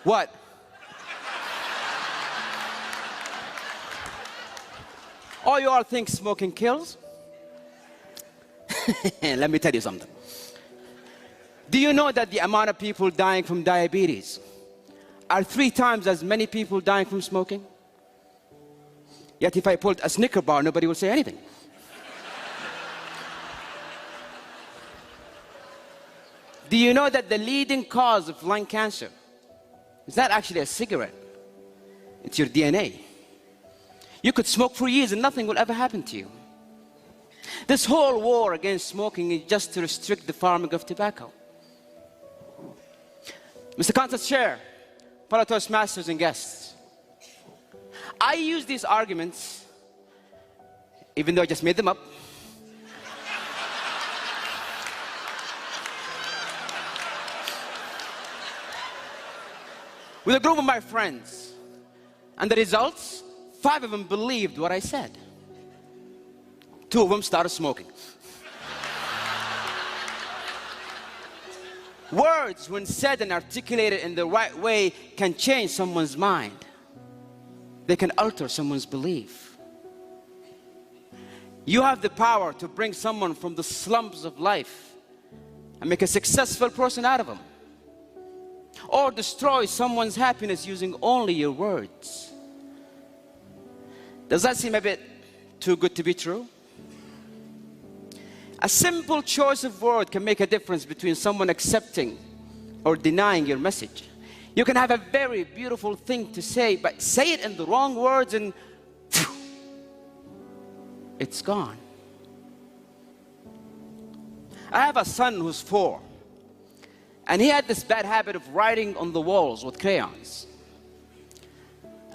What? Oh, you all think smoking kills? Let me tell you something. Do you know that the amount of people dying from diabetes are 3 times as many people dying from smoking? Yet if I pulled a Snicker bar, nobody would say anything. Do you know that the leading cause of lung cancer is not actually a cigarette? It's your DNA. You could smoke for years and nothing will ever happen to you. This whole war against smoking is just to restrict the farming of tobacco. Mr. Council Chair, fellow Toastmasters and guests, I use these arguments, even though I just made them up, with a group of my friends. And the results, 5 of them believed what I said. 2 of them started smoking. Words, when said and articulated in the right way, can change someone's mind. They can alter someone's belief. You have the power to bring someone from the slums of life and make a successful person out of them. Or destroy someone's happiness using only your words. Does that seem a bit too good to be true? A simple choice of word can make a difference between someone accepting or denying your message. You can have a very beautiful thing to say, but say it in the wrong words and it's gone. I have a son who's 4, and he had this bad habit of writing on the walls with crayons.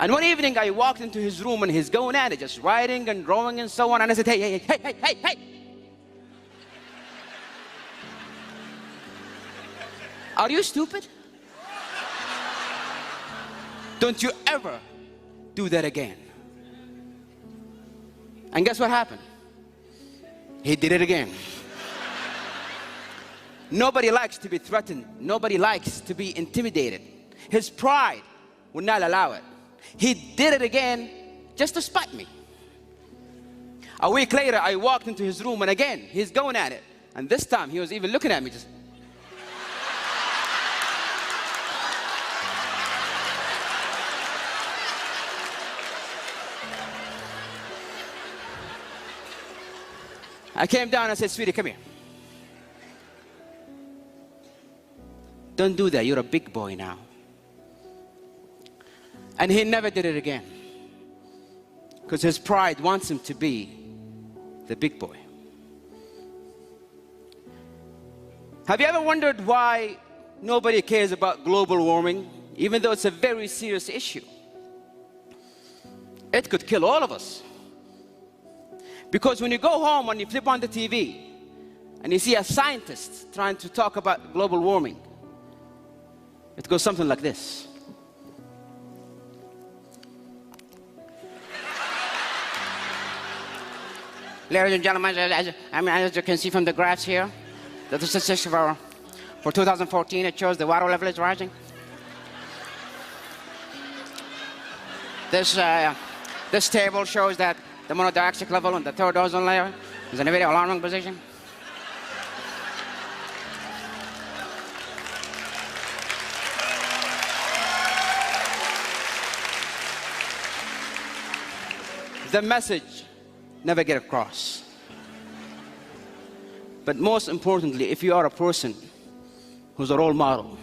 And one evening I walked into his room and he's going at it, just writing and drawing and so on, and I said, hey. Are you stupid? Don't you ever do that again. And guess what happened? He did it again. Nobody likes to be threatened. Nobody likes to be intimidated. His pride would not allow it. He did it again just to spite me. A week later, I walked into his room and again, he's going at it. And this time, he was even looking at me just. I came down and I said, sweetie, come here. Don't do that, you're a big boy now. And he never did it again. Because his pride wants him to be the big boy. Have you ever wondered why nobody cares about global warming, even though it's a very serious issue? It could kill all of us. Because when you go home and you flip on the TV and you see a scientist trying to talk about global warming, it goes something like this. Ladies and gentlemen, as you can see from the graphs here, the statistics for 2014, it shows the water level is rising. This table shows that the monodioxide level in the 3rd ozone layer is in a very alarming position. The message never get across. But most importantly, if you are a person who's a role model,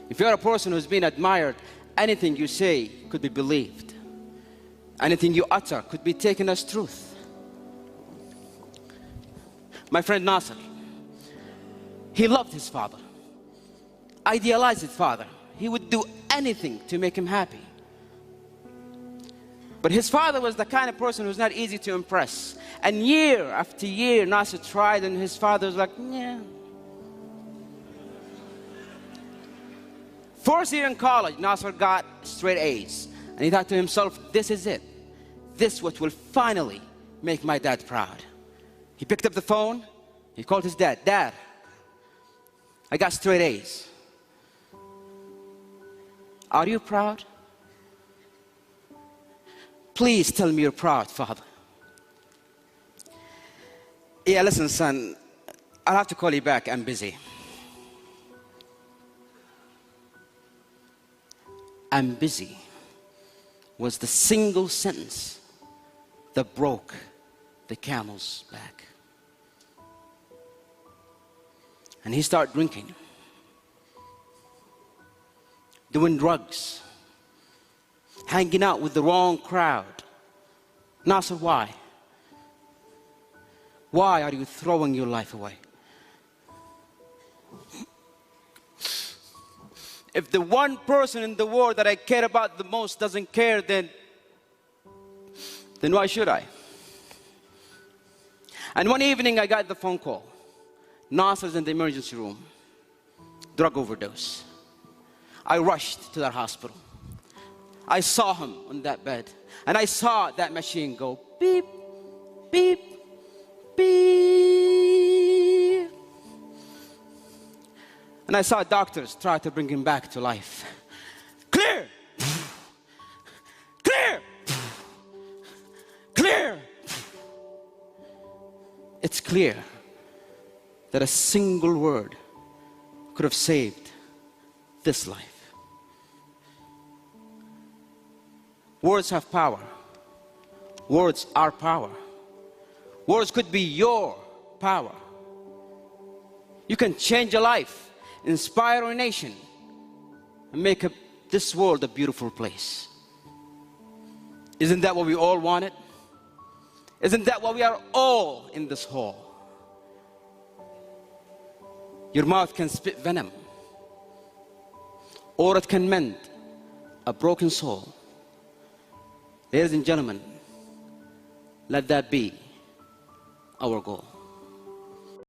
if you're a person who's been admired, anything you say could be believed. Anything you utter could be taken as truth. My friend Nasser, he loved his father, idealized his father. He would do anything to make him happy. But his father was the kind of person who's not easy to impress. And year after year, Nasser tried, and his father was like, yeah. 4th year in college, Nasser got straight A's. And he thought to himself, this is it. This is what will finally make my dad proud. He picked up the phone, he called his dad. Dad, I got straight A's. Are you proud? Please tell me you're proud, Father. Yeah, listen, son, I'll have to call you back. I'm busy. I'm busy was the single sentence that broke the camel's back. And he started drinking, doing drugs, hanging out with the wrong crowd. Nasser, why? Why are you throwing your life away? If the one person in the world that I care about the most doesn't care, then why should I? And one evening I got the phone call. Nasser's in the emergency room, drug overdose. I rushed to that hospital. I saw him on that bed, and I saw that machine go beep, beep, beep. And I saw doctors try to bring him back to life. Clear! Clear! Clear! It's clear that a single word could have saved this life. Words have power. Words are power. Words could be your power. You can change a life, inspire a nation, and make this world a beautiful place. Isn't that what we all wanted? Isn't that why we are all in this hall? Your mouth can spit venom, or it can mend a broken soul. Ladies and gentlemen, let that be our goal.